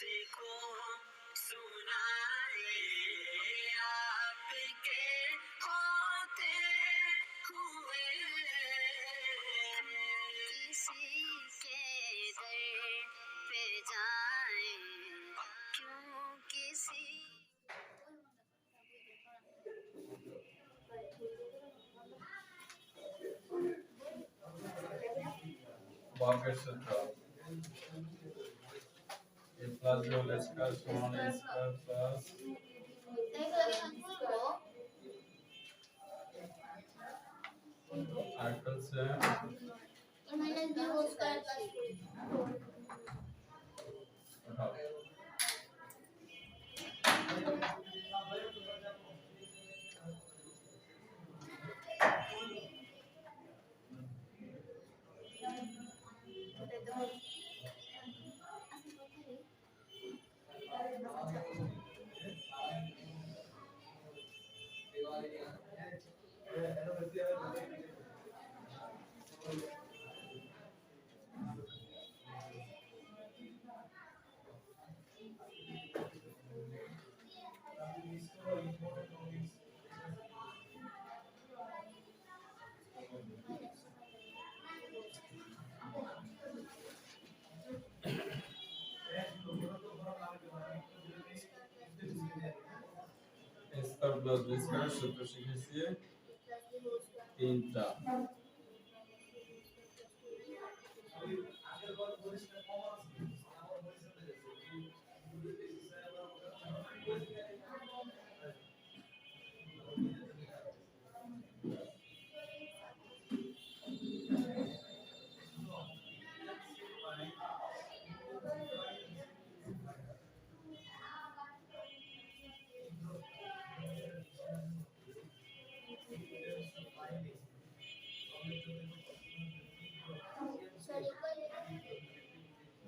को सुनाए आपके होते हुए किसी के दर पे जाए क्यों किसी Walker Sutra. A plus B whole square समान A square plus आर्टिकल से minus B whole square plus उठाओ स्क्वायर प्लस बी स्क्वायर सूत्र শিখেছি তিনটা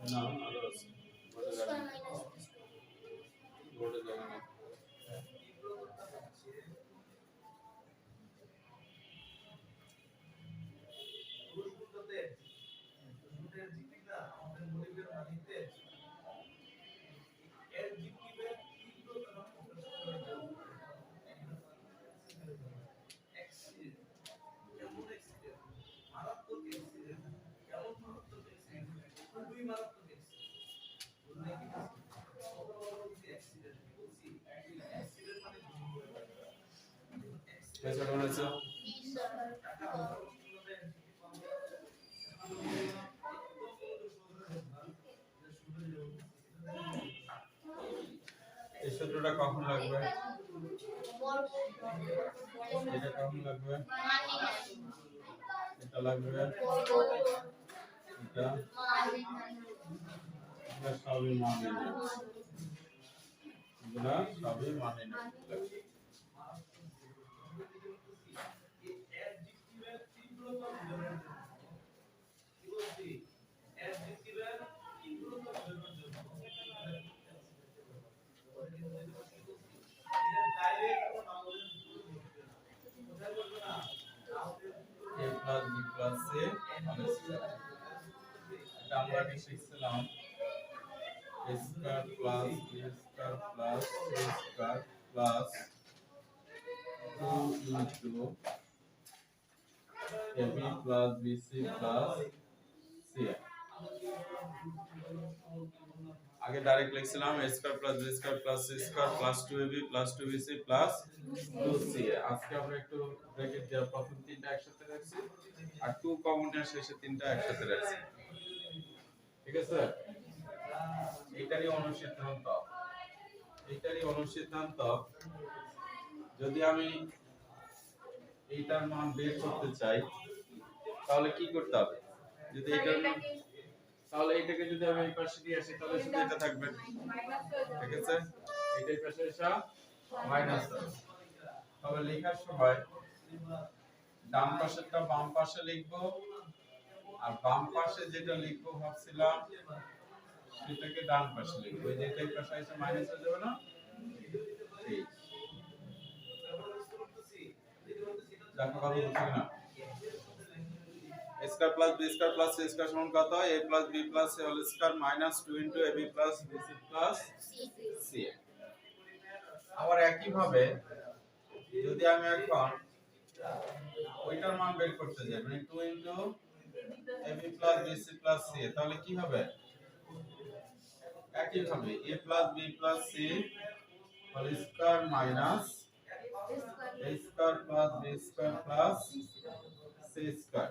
না আরো আছে বোর্ডে যাবে না कैसा करना है सर এই সূত্রটা কখন লাগবে এটা কখন লাগবে এটা লাগবে এটা এটা সবই মানে না এগুলা সবই মানে না a plus b plus c এটা আমরা আগে শিখছিলাম a square plus b square plus c square plus 2 into ab plus bc plus c আগে direct লিখছিলাম a square plus b square plus c square plus 2ab plus 2bc plus 2c আজকে আমরা একটু bracket দিয়ে প্রথম তিনটা একসাথে রাখছি আর 2 common এর শেষে তিনটা একসাথে রাখছি ঠিক আছে এটারই অনুসিদ্ধান্ত যদি আমি এইটার মান বের করতে চাই তাহলে কি করতে হবে যদি এটার তাহলে এটাকে যদি আমি এই পাশে নিয়ে আসি তাহলে শুধু এটা থাকবে ঠিক আছে এইটাই পাশে এসে মাইনাস তবে লেখার সময় ডান পাশেরটা বাম পাশে লিখব আর বাম পাশে যেটা লিখব ভাবছিলাম সেটাকে ডান পাশে লিখব এই যে এটাই পাশে এসে মাইনাস হয়ে যাবে না এই দেখো কথা বুঝছো না a square plus B square plus C square সমান কত a plus B plus C whole square minus 2 into ab plus bc plus C. আবার একই ভাবে যদি আমি এখন ওইটার মান বের করতে যাই মানে 2 into ab plus bc plus c তাহলে কি হবে একই ভাবে a plus b plus c whole square minus a square plus b square plus c square.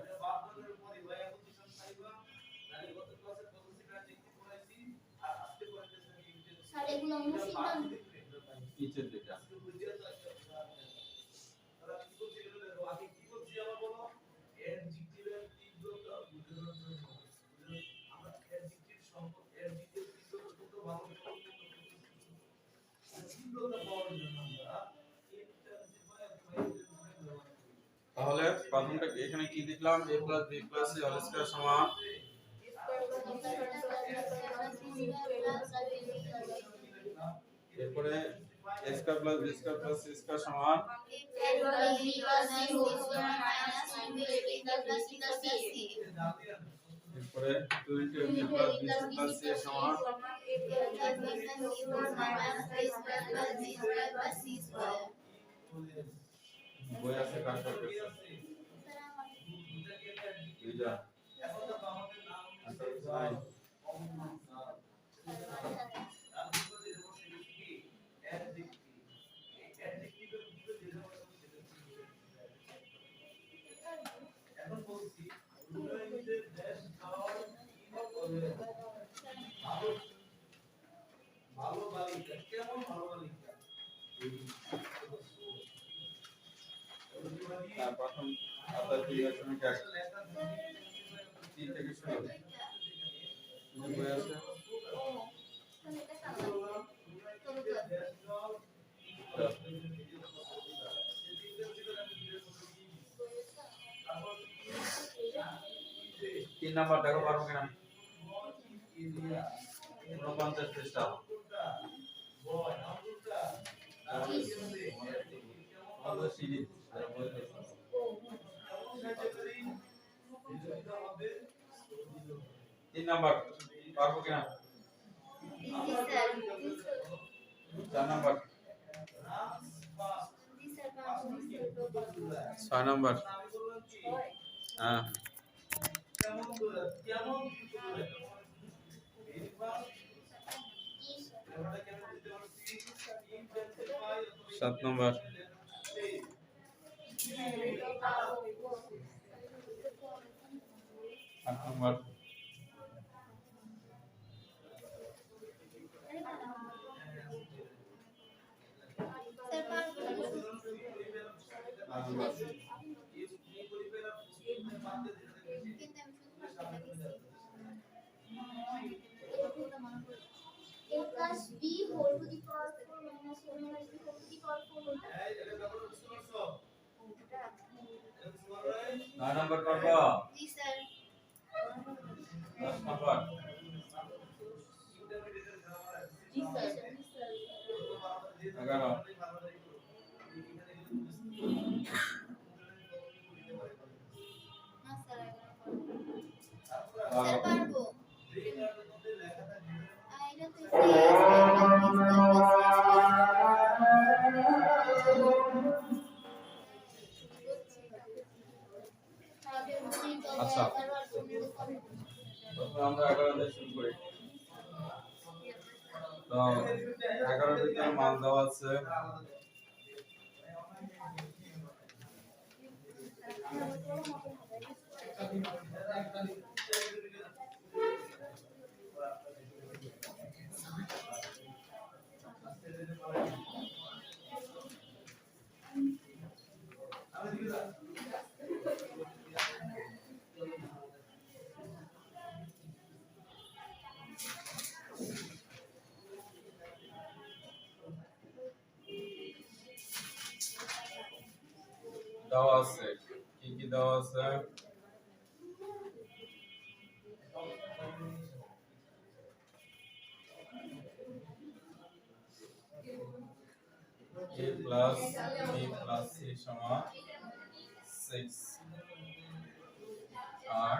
Sir এগুলো অনুশীলন নিচের দিকে তাহলে প্রথমটা এখানে কি লিখলাম a plus b plus c whole square সমান এরপরে a square plus b square plus c square সমান এরপরে 2 into ab plus bc plus c সমান বই আছে কাজ করতে দুইটা নাই 3 থেকে শুরু বই আছে তিন নাম্বার দেখো পারবো কিনা 49 পৃষ্ঠা তিন নাম্বার পারবো কিনা 4 নাম্বার 6 নাম্বার হ্যাঁ 7 নাম্বার 8 নাম্বার 9 নাম্বার করবো জি স্যার 10 নাম্বার জি স্যার 11 না স্যার স্যার পারবো এটা তো আচ্ছা প্রথমে আমরা 11 দিয়ে শুরু করি তো 11 এর ভিতরে মান দেওয়া আছে দেওয়া আছে কি কি দেওয়া আছে a plus b plus c সমান 6 আর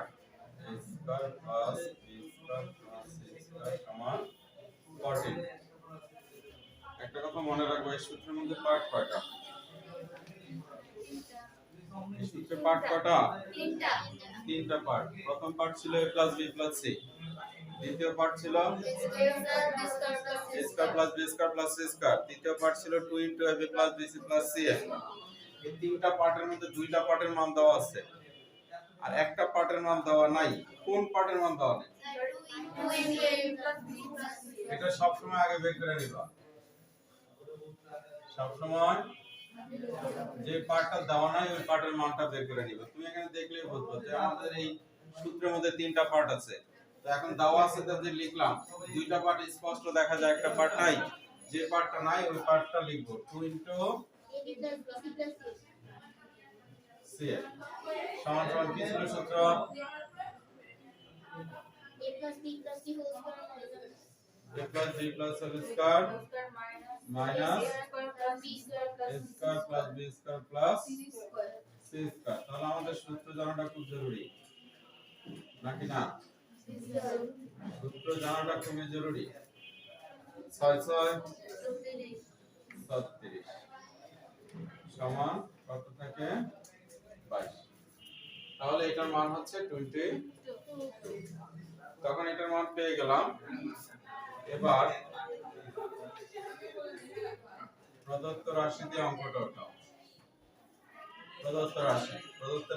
a square plus b square plus c square সমান 14। একটা কথা মনে রাখবে, এই সূত্রের মধ্যে পার্ট কয়টা? এই সূত্রের পার্ট কয়টা? তিনটা পার্ট। প্রথম পার্ট ছিল a plus b plus c, দ্বিতীয় পার্ট ছিল a square plus b square plus c square, তৃতীয় পার্ট ছিল 2 into ab plus bc plus cf। এই তিনটা পার্টের মধ্যে দুইটা পার্টের মান দেওয়া আছে আর একটা পার্টের মান দেওয়া নাই। কোন পার্টের মান দেওয়া নেই? এটা সব সময় আগে বের করে নিবা। সব সময় যে পার্টটা দেওয়া নাই ওই পার্টের মানটা বের করে নিবে। তুমি এখানে দেখলেই বুঝবে যে আমাদের এই সূত্রের মধ্যে তিনটা পার্ট আছে। তো এখন দেওয়া আছে যে লিখলাম, দুইটা পার্ট স্পষ্ট দেখা যায়, একটা পার্ট নাই। যে পার্টটা নাই ওই পার্টটা লিখবো 2 ইনটু cf সমান সমান কি ছিল সূত্র? a plus b plus c whole square a plus b plus c square minus b square a square plus b square plus c square। তাহলে আমাদের সূত্র জানাটা খুব জরুরি নাকি না? সূত্র জানাটা খুবই জরুরি। 6 6 36 সমান কত থাকে? 22। তাহলে এটার মান হচ্ছে 22। তখন এটার মান পেয়ে গেলাম। এবার প্রদত্ত রাশি দিয়ে অঙ্কটা উঠাও। প্রদত্ত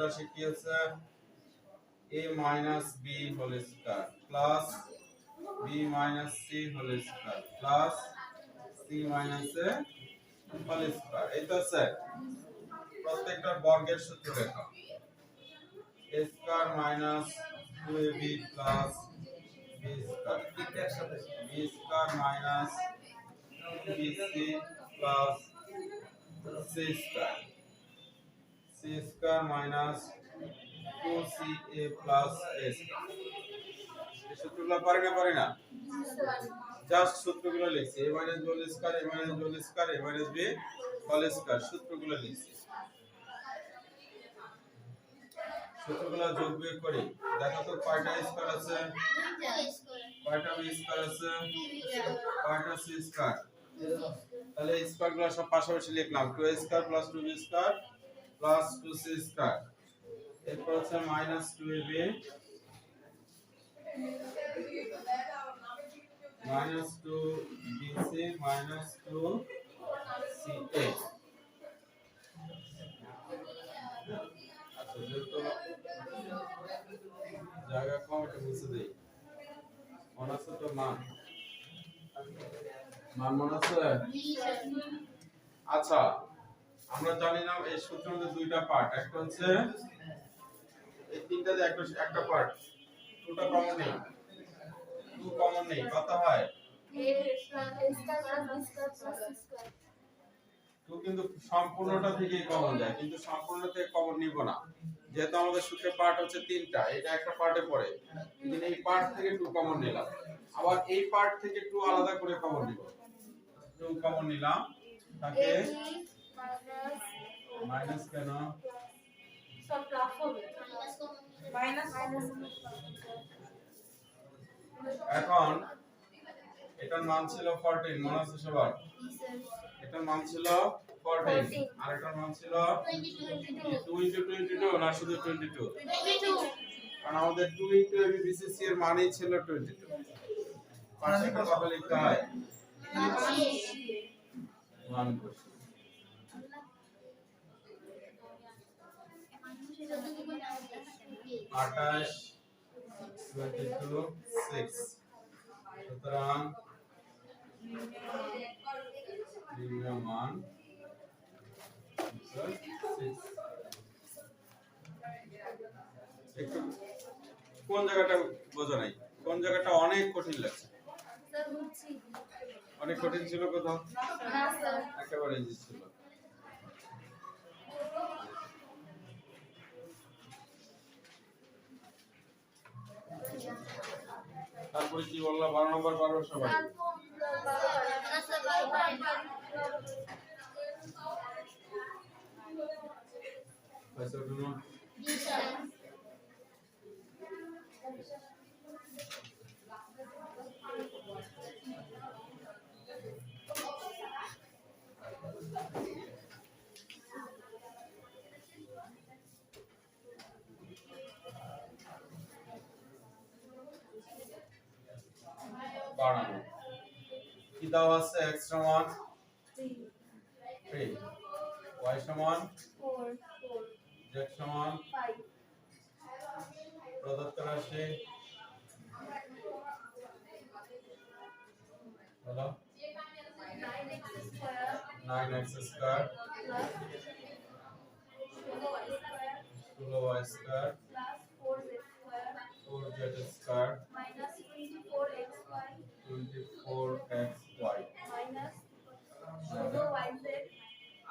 রাশি কি আছে? a minus b whole square plus b minus c whole square plus c minus a whole square। এই তো স্যার প্রত্যেকটা বর্গের সূত্র লেখা। a square minus 2ab plus b square, b square minus 2bc plus c square, c square minus 2ca plus a square। এই সূত্রগুলো পারি না? জাস্ট সূত্রগুলো লিখছি। a minus b whole square, a minus b whole square, a minus b whole square সূত্রগুলো লিখছি। সূত্রগুলো যোগ বিয়োগ করি। দেখো তো কয়টা স্কয়ার আছে? কয়টা b স্কয়ার আছে? কয়টা c স্কয়ার? তাহলে স্কয়ারগুলো সব পাশাপাশি লিখলাম। 2a square plus 2b square plus 2c square. এরপর হচ্ছে minus 2ab minus 2bc minus 2ca। আচ্ছা, যেহেতু জায়গা কম এটা মুছে দেই। মনে আছে তো মান মনে আছে? আচ্ছা, আমরা জানি না এই সূত্রের মধ্যে দুইটা পার্ট। একটা হচ্ছে এই তিনটাতে একটা পার্ট, দুটো কমন নেই। টু কমন নেই, কত হয়? টু কিন্তু সম্পূর্ণটা থেকেই কমন যায়, কিন্তু সম্পূর্ণ থেকে কমন নিব না, যেহেতু আমাদের সূত্রের পার্ট হচ্ছে তিনটা, এটা একটা পার্টে পড়ে। কিন্তু এই পার্ট থেকে টু কমন নিলাম, আবার এই পার্ট থেকে টু আলাদা করে কমন নিব। টু কমন নিলাম, তাকে মাইনাস কেন? সব প্লাস হবে মাইনাস এখন এটার মান ছিল 14, মনে আছে সবার? এটার মান ছিল 14 আর এটার মান ছিল 2 ইনটু 22 না শুধু 22? কারণ আমাদের 2 ইনটু ab bcc এর মানই ছিল 22। পাশে কত লিখতে হয়? 1 28 22 6। সুতরাং নির্ণয় মান 6। একটু কোন জায়গাটা বোঝা নাই? কোন জায়গাটা অনেক কঠিন লাগছে? স্যার বুঝছি। অনেক কঠিন ছিল কোথাও? না স্যার, একেবারে ইজি ছিল। তারপরে কি বললা? 12 নম্বর পারো সবাই? বাড়ানো। কি দেওয়া আছে? x সমান 3, y সমান 4 z সমান 5 প্রদত্ত রাশি হলো 9x square 9x square plus 16y square 16y square plus 4z square 4z square minus 24xy 24xy minus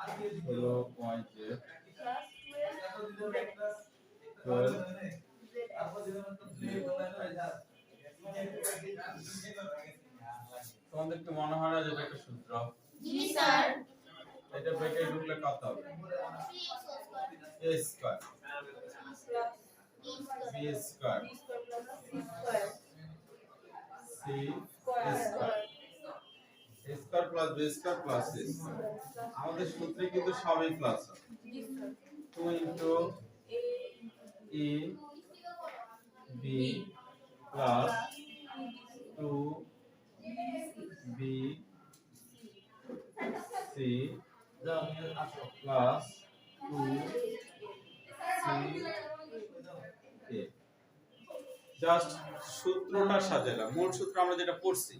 16yz হলো yz plus 12 তোমাদের কি মনে হয় না যে এটা একটা সূত্র? জি স্যার এটা ব্রেকে ঢুকলে কত হবে? a square b square c square a square plus b square plus c square. আমাদের সূত্রে কিন্তু সবই প্লাস আছে। 2 into a b plus 2 b c plus 2 c a। Just সূত্রটা সাজালাম। মূল সূত্র আমরা যেটা পড়ছি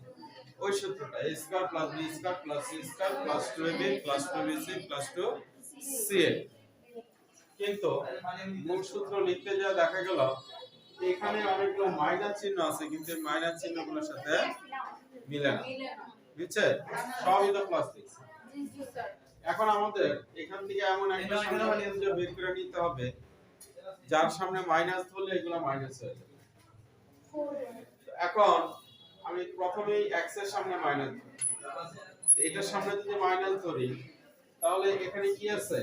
ওই সূত্রটা a square plus b square plus c square plus 2ab plus 2bc plus 2ca। কিন্তু মূল সূত্র লিখতে যা দেখা গেল এখানে অনেকগুলো মাইনাস চিহ্ন আছে, কিন্তু এই মাইনাস চিহ্নগুলোর সাথে মিলে না। বুঝছে? সবই তো প্লাস লিখছে। এখন আমাদের এখান থেকে এমন একটা সংখ্যা বের করে নিতে হবে যার সামনে মাইনাস ধরলে এগুলো মাইনাস হয়ে যাবে। এখন আমি প্রথমেই x এর সামনে মাইনাস ধরি, এটার সামনে যদি মাইনাস ধরি তাহলে এখানে কি আছে?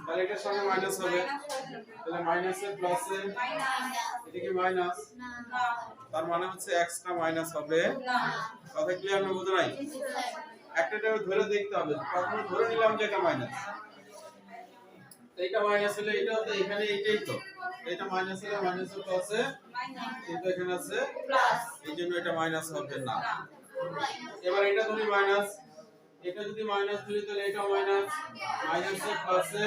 তাহলে এটার সামনে মাইনাস হবে, তাহলে মাইনাসে প্লাসে এটা কি মাইনাস, তার মানে হচ্ছে x টা মাইনাস হবে না। কথা ক্লিয়ার না? বুঝো নাই? একটা ধরে দেখতে হবে। প্রথমে ধরে নিলাম যে এটা মাইনাস, এইটা মাইনাস হলে এটা তো এখানে এইটাই তো, এটা মাইনাস হলে মাইনাস তো আছে কিন্তু এখানে আছে প্লাস, এইজন্য এটা মাইনাস হবে না। এবার এটা ধরি মাইনাস, এটা যদি মাইনাস ধরি তাহলে এটা মাইনাস, মাইনাসে প্লাসে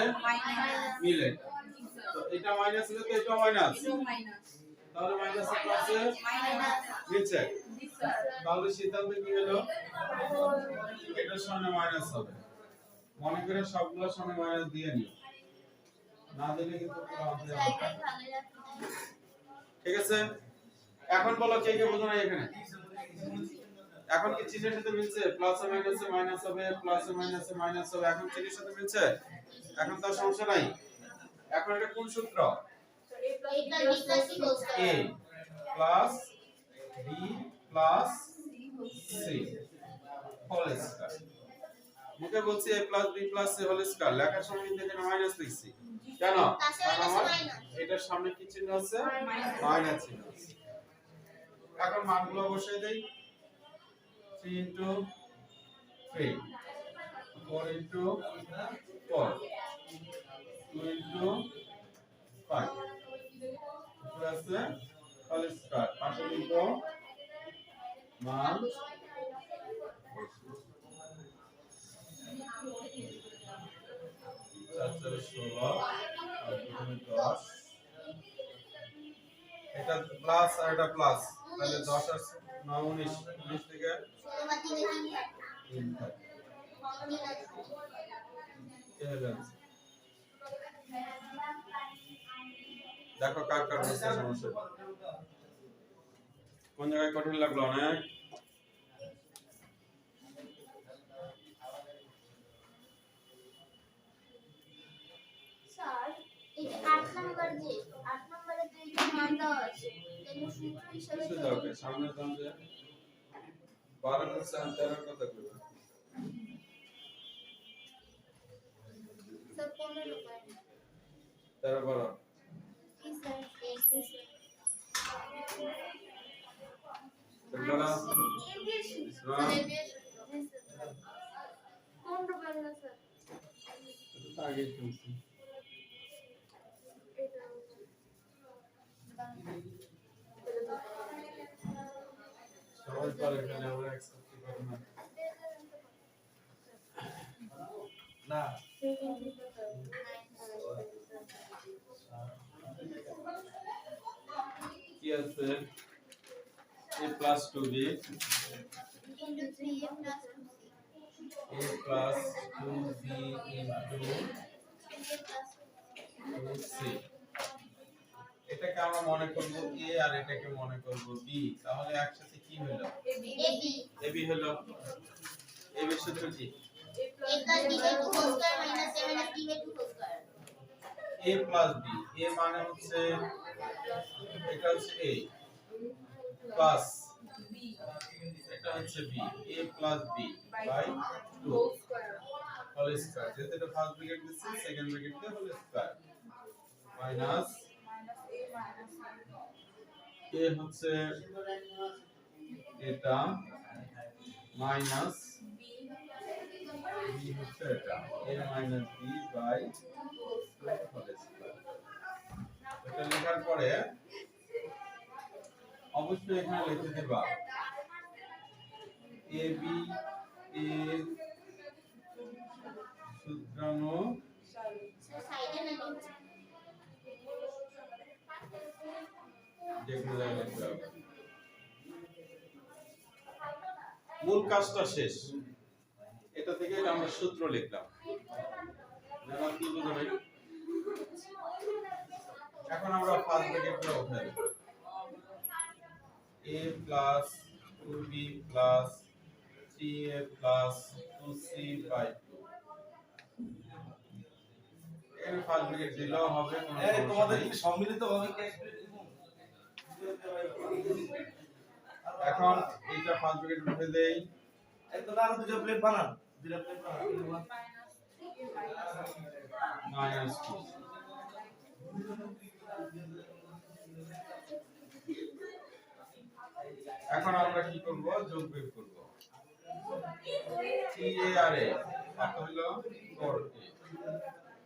মিলে, তো এটা মাইনাস হলে তো এটা মাইনাস, তাহলে মাইনাসে প্লাসে মিলছে। তাহলে সিদ্ধান্ত কি হলো? এটার সামনে মাইনাস হবে। মনে করে সবগুলোর সামনে মাইনাস দিয়ে নিও, না দিলে কিন্তু ঠিক আছে। এখন বলো কে কে বোঝো না এখানে? এখন কি চিহ্নের সাথে মিলছে? প্লাস এ মাইনাসে মাইনাস হবে, প্লাস এ মাইনাসে মাইনাস হবে। এখন চিহ্নের সাথে মিলছে, এখন তো সমস্যা নাই। এখন এটা কোন সূত্র? a plus b plus c whole square. মুখে বলছি a plus b plus c whole square, লেখার সময় কিন্তু এখানে মাইনাস লিখছি কেন? কারণ আমার এটার সামনে কি চিহ্ন আছে? মাইনাস চিহ্ন আছে। এখন মানগুলো বসিয়ে দেই। 3 into 3 4 into 4 2 into 5 plus whole square. পাশে লিখব মান 4 16 আর 10। এটা প্লাস আর এটা প্লাস, তাহলে 10 আর 9 19, 19 থেকে 3 থাকে। দেখো কার কার বুঝতে সমস্যা, কোন জায়গায় কঠিন লাগলো অনেক? স্যার এই যে 8 নাম্বার যে 8 নম্বরে তো এই যে মান দেওয়া আছে তাহলে সূত্র হিসাবে কিছু দরকার সামনে দাম যে 12% 13 কথা কইবা। স্যার 15 পায় 13 12 কি স্যার এই যে তোমরা কোন রূপে না স্যার আগে শুনছি এটা পরে এখানে আমরা x করতে পারবো না না কি আছে a plus 2b into 3a plus 2c. a plus 2b into 3a plus 2c এটাকে আমরা মনে করব a আর এটাকে মনে করব b তাহলে একসাথে কি হলো ab. ab হলো ab এর সূত্র কি a plus b by 2 whole square minus a minus b by 2 whole square. a plus b a মানে হচ্ছে এটা হচ্ছে a প্লাস এটা হচ্ছে b a plus b by 2 whole square যেহেতু এটা ফার্স্ট ব্র্যাকেট দিচ্ছি সেকেন্ড ব্র্যাকেট দিয়ে হোল স্কয়ার মাইনাস a হচ্ছে এটা মাইনাস b হচ্ছে এটা a minus b by 2 whole square এটা লেখার পরে অবশ্যই এখানে লিখে দিবা ab এর সূত্রাণু So side and left. যেগুলো লিখতে হবে মূল কাজটা শেষ এটা থেকে আমরা সূত্র লিখলাম এখন কি বুঝাবে এখন আমরা ফার্স্ট ব্র্যাকেটটা উঠাই a plus 2b plus 3a plus 2c by 2 এর ফার্স্ট ব্র্যাকেট দিলেও হবে কোনো এই সমস্যা তোমাদের নেই। কি সম্মিলিত ভাবে কি এখন এইটা ফার্স্ট ব্র্যাকেট উঠে দেই একদম আরো দুটো প্লেট বানান দুটো প্লেট বানান মাইনাস 2 এখন আমরা কি করব যোগ বিয়োগ করব 3a আর a কত হলো 4a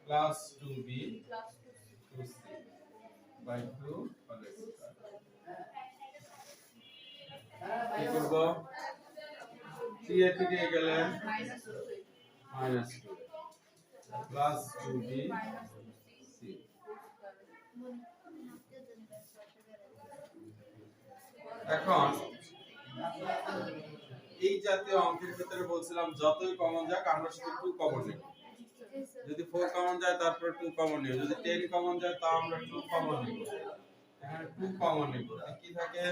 plus 2b plus 2c by 2 whole square কি করব 3a থেকে গেলে -2 plus 2b c এখন এই জাতীয় অঙ্কের ক্ষেত্রে বলছিলাম যতই কমন যাক আমরা শুধু 2 কমন নেব যদি 4 কমন যায় তারপর 2 কমন নেব যদি 10 কমন যায় তাও আমরা 2 কমন নেব এখানে 2 কমন নেব কি থাকে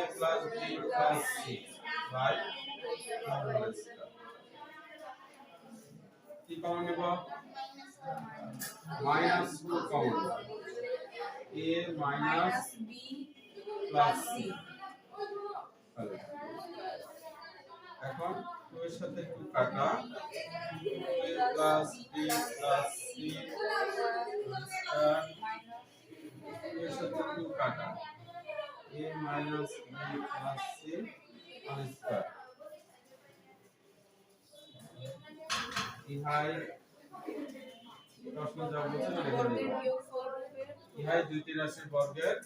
a plus b plus c by কি কমন নেব -2 common a minus b plus c এখন 2 এর সাথে 2 কাটা a plus b plus c এর সাথে 2 কাটা a minus b plus c whole square ইহাই প্রশ্ন যা বলছে না লিখে দিন ইহাই দুইটি রাশির বর্গের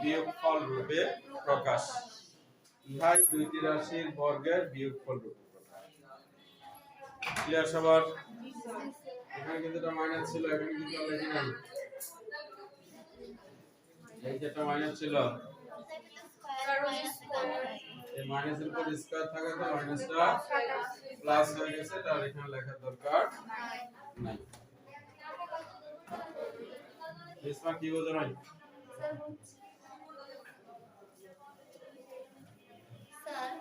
বিয়োগফল রূপে প্রকাশ ইহাই দুইটি রাশির বর্গের বিয়োগফল রূপে প্রকাশ ক্লিয়ার সবার এখানে কিন্তু এটা মাইনাস ছিল এখানে কিন্তু আমরা লিখি নাই এই যেটা মাইনাস ছিল এই মাইনাসের উপর স্কয়ার থাকা তো মাইনাসটা প্লাস হয়ে গেছে তার এখানে লেখার দরকার নাই ইসমা কি বোঝো নাই স্যার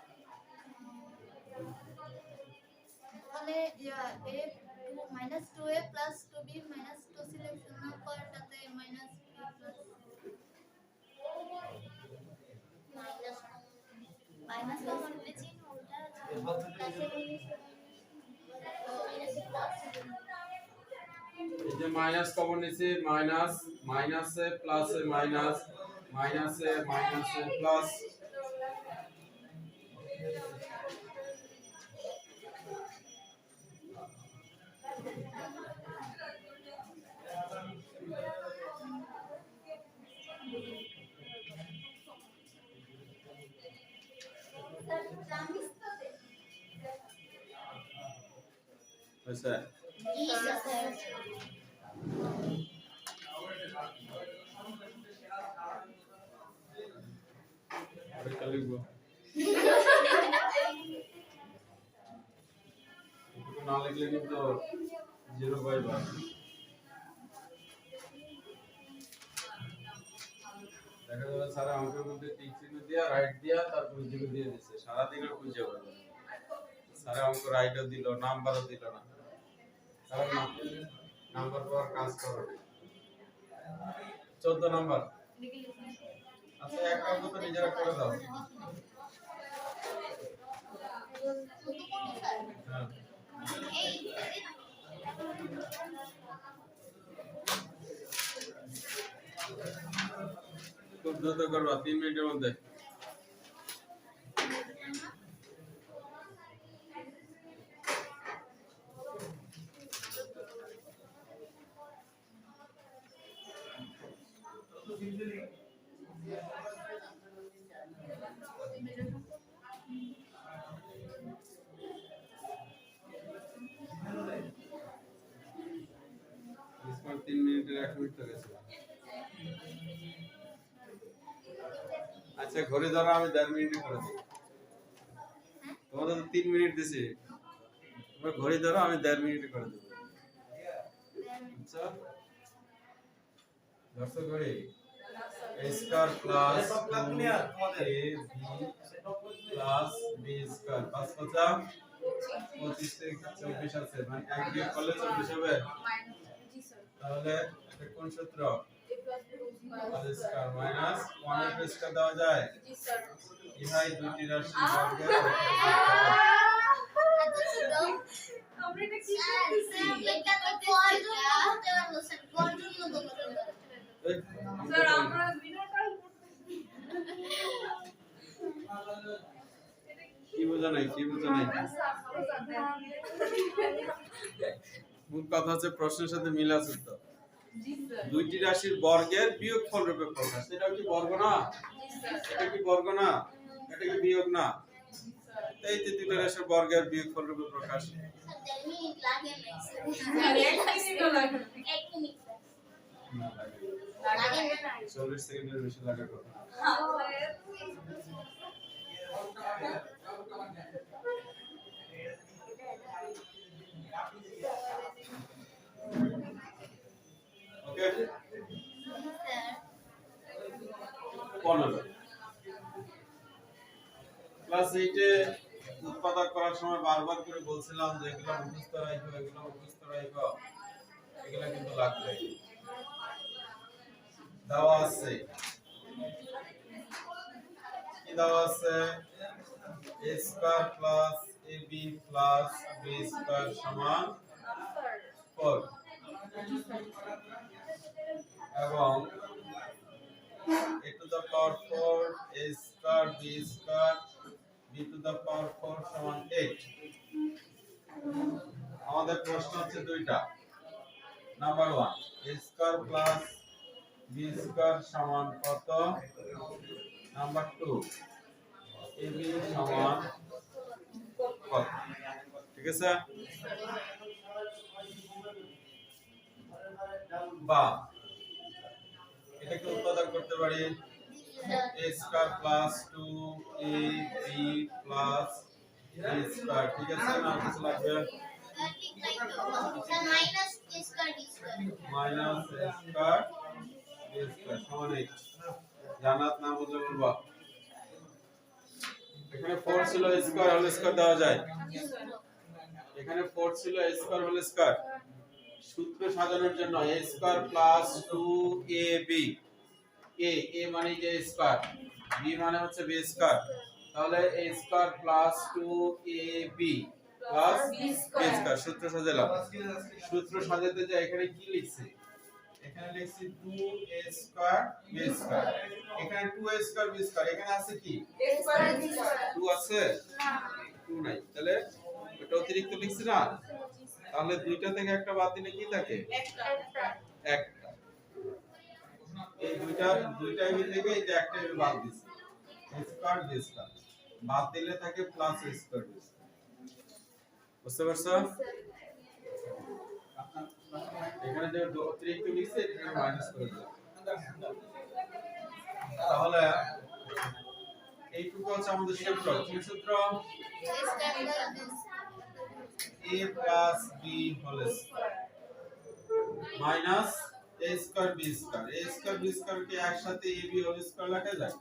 মানে a minus 2a plus 2b minus 2c লিখছেন না পরেরটাতে minus b plus minus common লিখছি উল্টা এই যে মাইনাস কমন নিছি মাইনাস মাইনাসে প্লাসে মাইনাস মাইনাসে মাইনাসে প্লাস হয়েছে? পরীক্ষা লিখবো এটুকু না লিখলে কিন্তু 0 পাইবা। দেখা যাবে সারা অঙ্কের মধ্যে টিক চিহ্ন দিয়া রাইট দিয়া তারপর 0 দিয়ে দিছে, সারা দিন আর খুঁজে পাবে না। সারা অঙ্ক রাইটও দিল, নাম্বারও দিল না, কারণ নাম্বার পাওয়ার কাজ করো। 14 নাম্বার। আচ্ছা এক অঙ্ক তো নিজেরা করে দাও। হ্যাঁ খুব দ্রুত করবা, 3 মিনিটের মধ্যে। इसमें 3 मिनिটের 1 মিনিট তো গেছে। আচ্ছা ঘড়ি ধরো, আমি 1.5 মিনিটে করে দেব। তোমাদের তো 3 মিনিট দিছি, তোমরা ঘড়ি ধরো, আমি 1.5 মিনিটে করে দেব। আচ্ছা ধরছো ঘড়ি? a square plus 2ab plus b square 5 5 25 থেকে 24 আছে, মানে এক বিয়োগ করলে 24 হবে। তাহলে এটা কোন সূত্র? a স্কয়ার মাইনাস 1 এর স্কয়ার দেওয়া যায়? জি স্যার। ইহাই দুটি রাশির বর্গের আমরা এটা কি করতেছি? এটা তো পয়েন্ট করতে পারবো স্যার, পয়েন্ট করতে পারবো স্যার। আমরা বিনাটাই করতেছি। কি বোঝা নাই, কি বোঝা নাই? মূল কথা হচ্ছে প্রশ্নের সাথে মিল আছে তো। জি স্যার। দুইটি রাশির বর্গের বিয়োগফল রূপে প্রকাশ। এটা কি বর্গ না? জি স্যার। এটা কি বর্গ না? এটা কি বিয়োগ না? জি স্যার। এই যে দুইটি রাশির বর্গের বিয়োগফল রূপে প্রকাশ। স্যার 1 মিনিট লাগে না স্যার। 1 মিনিট লাগে। 1 মিনিট না লাগে। লাগে না। 40 সেকেন্ডের বেশি লাগে কথা। ওকে স্যার 15 ক্লাস 8 এ উৎপাদক করার সময় বারবার করে বলছিলাম যে এগুলো মুখস্থ রাখো, এগুলো মুখস্থ রাখো, এগুলো কিন্তু লাগবে। দেওয়া আছে কি দেওয়া আছে? a square plus ab plus b square সমান 4 এবং a to the power 4 a square b square b to the power 4 সমান 8। আমাদের প্রশ্ন হচ্ছে দুইটা। Number 1 a square plus b square সমান কত? নাম্বার 2 ab সমান কত? ঠিক আছে? বা এটাকে উৎপাদক করতে পারি a square plus 2ab plus b square. ঠিক আছে না? কিছু লাগবে? ঠিক তাই তো sir, minus a square d square. Minus a square b square সমান 8। জানাত না বুঝলে বলবা। এখানে 4 ছিল স্কয়ার হোল স্কয়ার দেওয়া যায়। এখানে 4 ছিল স্কয়ার হোল স্কয়ার। সূত্র সাজানোর জন্য a square plus 2ab, a মানে যে স্কয়ার, b মানে হচ্ছে b স্কয়ার। তাহলে a square plus 2ab plus b square সূত্র সাজালাম। সূত্র সাজাতে যে এখানে কি লিখছি? এখানে লিখছি 2a স্কয়ার b স্কয়ার। এখানে 2a স্কয়ার b স্কয়ার, এখানে আছে কি? a square d square. 2 আছে? না 2 নাই। তাহলে এটা অতিরিক্ত লিখছি না? তাহলে দুইটা থেকে একটা বাদ দিলে কি থাকে? একটা। একটা। এই দুইটাই থেকে এই যে একটা বাদ দিছি। a square b square. বাদ দিলে থাকে প্লাস a স্কয়ার b বুঝতে পারছো এখানে যে অতিরিক্ত লিখছে এখানে মাইনাস করে দিলাম তাহলে এইটুকু হচ্ছে আমাদের সূত্র কি সূত্র a plus b whole square minus a square b square a square b square কে একসাথে ab whole square লেখা যায়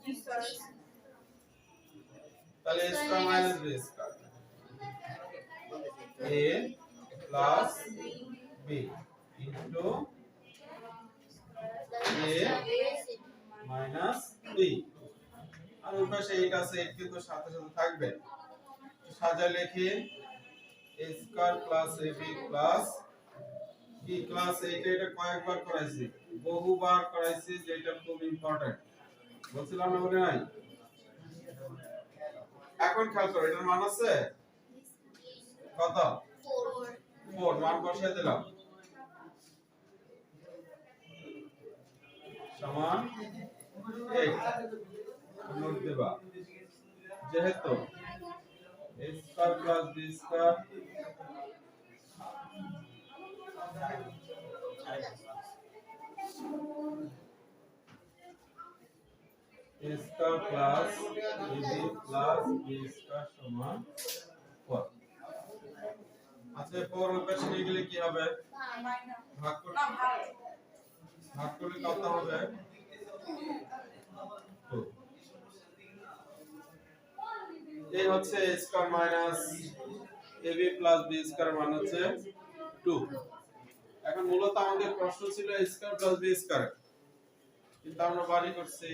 তাহলে a square minus b square a plus b into a minus b আর ওই পাশে 8 আছে 8 কিন্তু সাথে সাথে থাকবে সাজায় লিখি a square plus ab plus b class এটা কয়েকবার করাইছি বহুবার করাইছি যেটা খুব ইম্পর্টেন্ট বলছিলাম না বলে নাই এখন খেয়াল করো এটার মান আছে কত 4 মান বসাই দিলাম সমান 8 নোট দেবা যেহেতু a square plus b square a square plus ab plus b square সমান 4 আচ্ছা 4 ওই পাশে নিয়ে গেলে কি হবে ভাগ করলে কত হবে 2 এই হচ্ছে a square minus ab plus b square মান হচ্ছে 2 এখন মূলত আমাদের প্রশ্ন ছিল a square plus b square কিন্তু আমরা বাড়ি করছি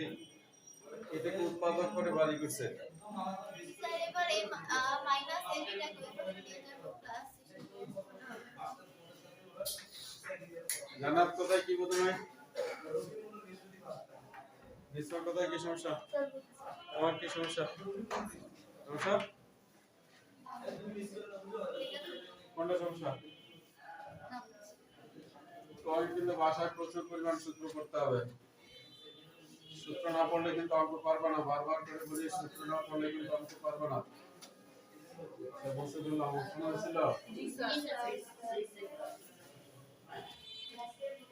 এটাকে উৎপাদক করে বাড়ি করছে স্যার এবার এই মাইনাস এবিটাকে ওইভাবে নিয়ে যাব প্লাস জানার কোথায় কি প্রথমে নিশ্চয় কোথায় কি সমস্যা আমার কি সমস্যা সমস্যা কোনটা সমস্যা তোমাকে কিন্তু ভাষায় প্রচুর পরিমাণ সূত্র করতে হবে সূত্র না পড়লে কিন্তু অঙ্ক পারবে না বারবার করে বলি সূত্র না পড়লে কিন্তু অঙ্ক পারবে না সে বসে দিল অঙ্ক শোনা হয়েছিল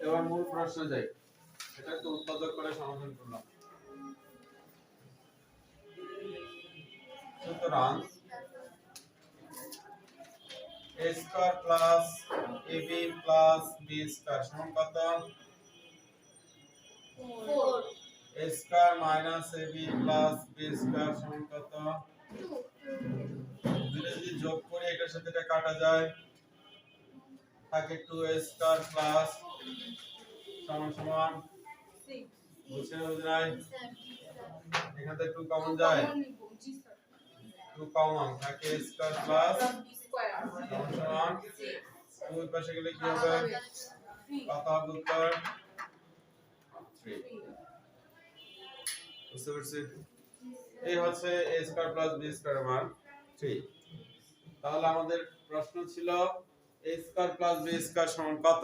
এবার মূল প্রশ্ন যাই এটাকে উৎপাদক করে সমাধান করলাম সুতরাং a square plus ab plus b square সমান কত 4 a square minus ab plus b square সমান কত 2 দুটো যদি যোগ করি এটার সাথে এটা কাটা যায় থাকে 2a স্কয়ার প্লাস সমান সমান 6 বুঝছেন বুঝাই এখান থেকে 2 কমন যায় 2 কমন থাকে a স্কয়ার প্লাস সমান সমান 2 এর পাশে গেলে কি হবে কত হবে উত্তর 3 বুঝতে পারছি এই হচ্ছে a square plus b square মান 3 তাহলে আমাদের প্রশ্ন ছিল a square plus b square সমান কত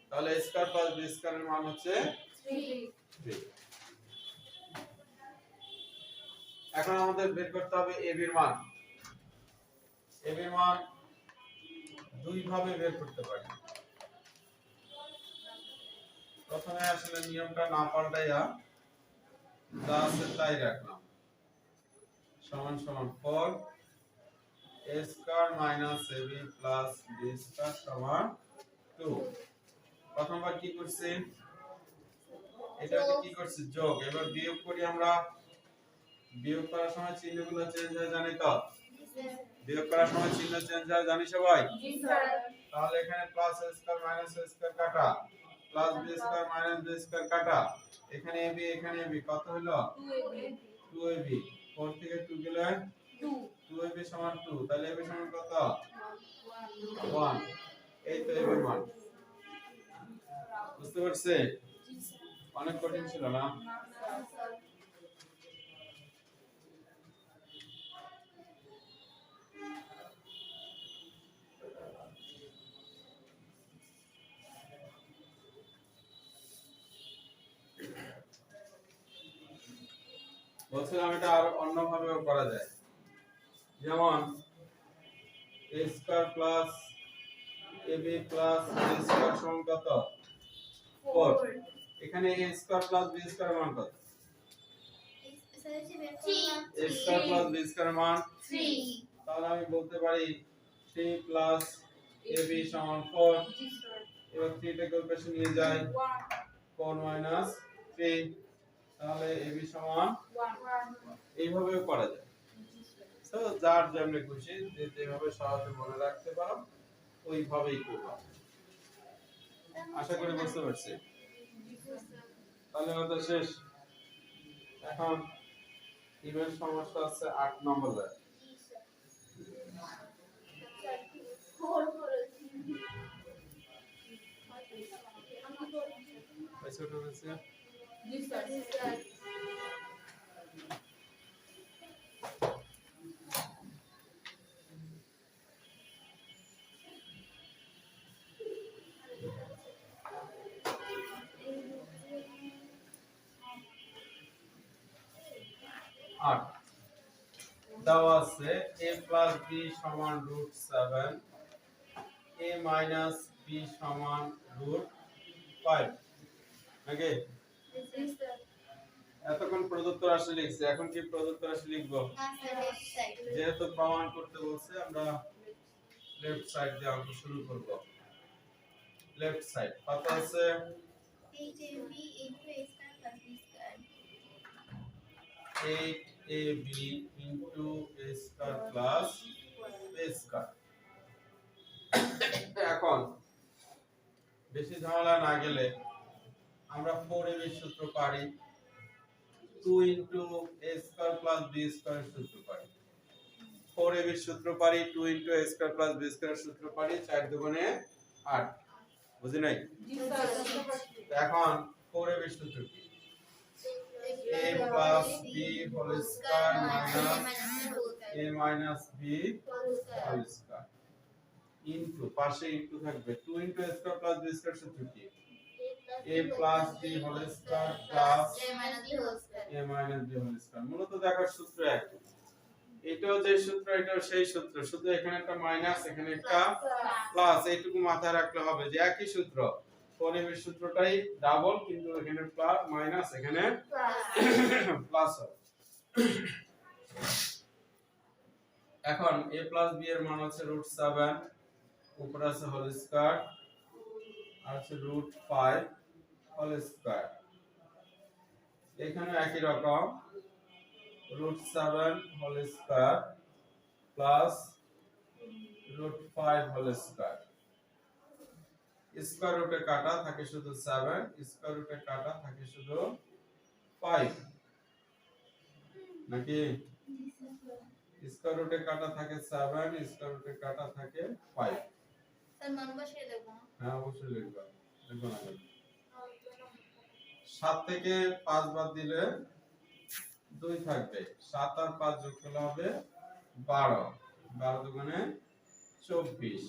তাহলে a স্কয়ার প্লাস b স্কয়ারের মান হচ্ছে 3 এখন আমাদের বের করতে হবে ab এর মান ab এর মান দুই ভাবে বের করতে পারি প্রথমে আসলে নিয়মটা না পাল্টাইয়া যা আছে তাই রাখলাম সমান সমান 4 a square minus ab plus b square সমান 2 প্রথমবার কি করছি এটাকে কি করছি যোগ এবার বিয়োগ করি আমরা বিয়োগ করার সময় চিহ্নগুলো চেঞ্জ হয় জানি তো বিয়োগ করার সময় চিহ্ন চেঞ্জ হয় জানি সবাই জি স্যার তাহলে এখানে plus a square minus a square কাটা plus b square minus b square কাটা এখানে ab কত হলো 2ab 4 থেকে 2 গেলে 2ab সমান 2 তাহলে ab সমান কত 1 এই তো ab মান বুঝতে পারছে অনেক কঠিন ছিল না বলছিলাম এটা আর অন্যভাবেও করা যায়, যেমন a square plus ab plus b square সমান কত 4। এখানে a square plus b square মান কত? a square plus b square মান 3। তাহলে আমি বলতে পারি 3 প্লাস ab সমান 4। এবার 3 টাকে ওই পাশে নিয়ে যাই, 4 মাইনাস 3, তাহলে ab সমান 1। এইভাবেও করা যায়। তো যার যেমন খুশি যে যেভাবে সহজে মনে রাখতে পারো ওইভাবেই করবা। আশা করি বুঝতে পারছি। তাহলে আমাদের শেষ। এখন ইমের সমস্যা আছে 8 নম্বরে। ছোট হয়েছে জি স্যার। 8 দেওয়া আছে a প্লাস b সমান √7, a মাইনাস b সমান √5 নাকি? এতক্ষণ প্রদত্ত রাশি লিখছি, এখন কি প্রদত্ত রাশি লিখব? যেহেতু প্রমাণ করতে বলছে আমরা লেফট সাইড দিয়ে অঙ্ক শুরু করব। লেফট সাইড কত আছে? 8ab into a square plus b square। এখন বেশি ঝামেলা না গেলে আমরা 4ab এর সূত্র পারি, 2 into a square plus b square সূত্র পারি, 4ab এর সূত্র পারি, 2 into a square plus b square সূত্র পারি, 4 দুগুণে 8। বুঝি নাই? জি স্যার। এখন 4ab এর সূত্র কি? a plus b whole square minus a minus b whole square into পাশে ইনটু থাকবে 2 into a square plus b square সূত্র কি? a plus b whole square plus a minus b whole square। মূলত দেখার সূত্র একই, এটাও যে সূত্র এটাও সেই সূত্র, শুধু এখানে একটা মাইনাস এখানে একটা প্লাস, এইটুকু মাথায় রাখলে হবে যে একই সূত্র। 4ab এর সূত্রটাই ডাবল, কিন্তু এখানে প্লাস মাইনাস এখানে প্লাস হবে। এখন a plus b এর মান হচ্ছে √7, উপরে আছে হোল স্কয়ার আর আছে √5 হোল স্কয়ার। এখানে একই রকম √7 whole square plus √5 whole square. Square রুটে কাটা থাকে শুধু 7, স্কয়ার রুটে কাটা থাকে শুধু 5 নাকি? স্কয়ার রুটে কাটা থাকে 7, স্কয়ার রুটে কাটা থাকে 5। স্যার মান বসিয়ে দেব? হ্যাঁ অবশ্যই লিখবা, লিখো না। 7 থেকে 5 বাদ দিলে 2 থাকবে, 7 আর 5 যোগ করলে হবে 12, 12 দুগুণে 24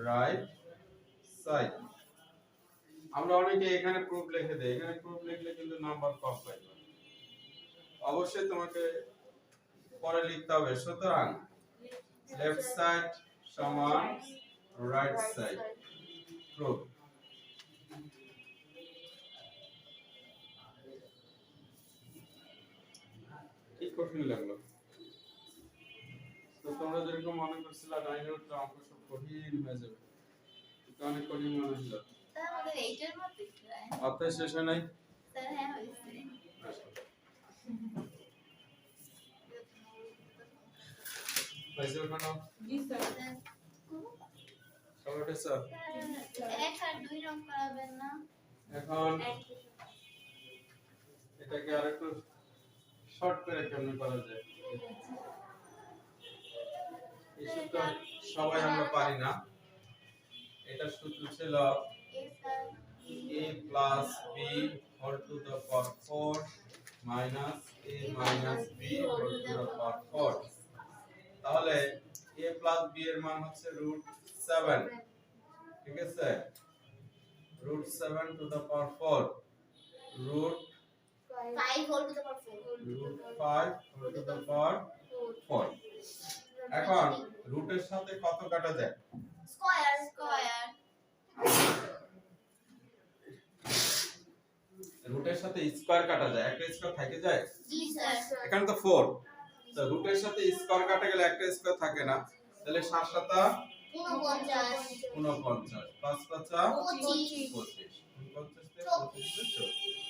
রাইট সাইড। আমরা অনেকে এখানে প্রুফ লিখে দেই, এখানে প্রুফ লিখলে কিন্তু নাম্বার কম পাইবে, অবশ্যই তোমাকে পরে লিখতে হবে। সুতরাং লেফট সাইড সমান রাইট সাইড প্রুফ। কি কঠিন লাগলো? তো তোমরা যেরকম মনে করছিলে 9 এর উত্তর অঙ্ক সব কঠিন হয়ে যাবে, এটা অনেক কঠিন মনে হলো। স্যার আমাদের 8 এর মধ্যে প্রায়। অর্থাৎ শেষ হয় নাই? স্যার হ্যাঁ হইছে। পয়সা উঠানো? জি স্যার। সবাই উঠেছো? 1 আর 2 রং করাবেন না? এখন এটাকে আরেকটু শর্ট করে কেমনে করা যায়? এই সূত্র সবাই আমরা পারি না। এটা সূত্র ছিল a plus b whole to the power 4 minus a minus b whole to the power 4। তাহলে a plus b এর মান হচ্ছে √7, ঠিক আছে? √7 to the power 4 √5 5 whole to the power 4. root 5 whole to the power 4 এখন রুটের সাথে কত কাটা যায় Square. রুটের সাথে স্কয়ার কাটা যায় একটা স্কয়ার থেকে যায় জি স্যার। এখানে তো 4 তো রুটের সাথে স্কয়ার কাটা গেলে একটা স্কয়ার থাকে না তাহলে 7 7 49 49 5 5 25 25 49 তে 25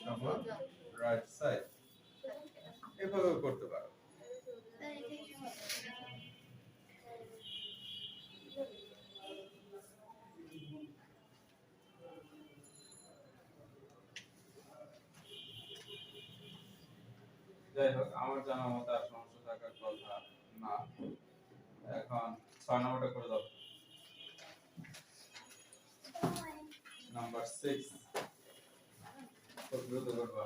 তারপর রাইট সাইড এভাবে করতে পারো যাই হোক আমার জানা মতো আর সমস্যা থাকার কথা না এখন 6 নম্বরটা করে দাও নাম্বার 6 কত দ্রুত করবা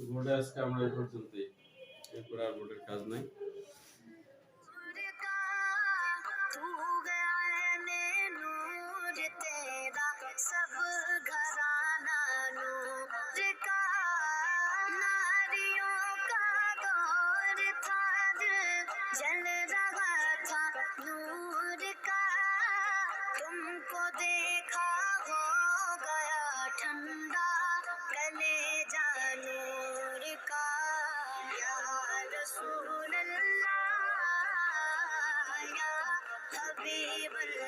বোর্ডে আজকে আমরা এই পর্যন্তই এরপর আর বোর্ডের কাজ নাই Habiballah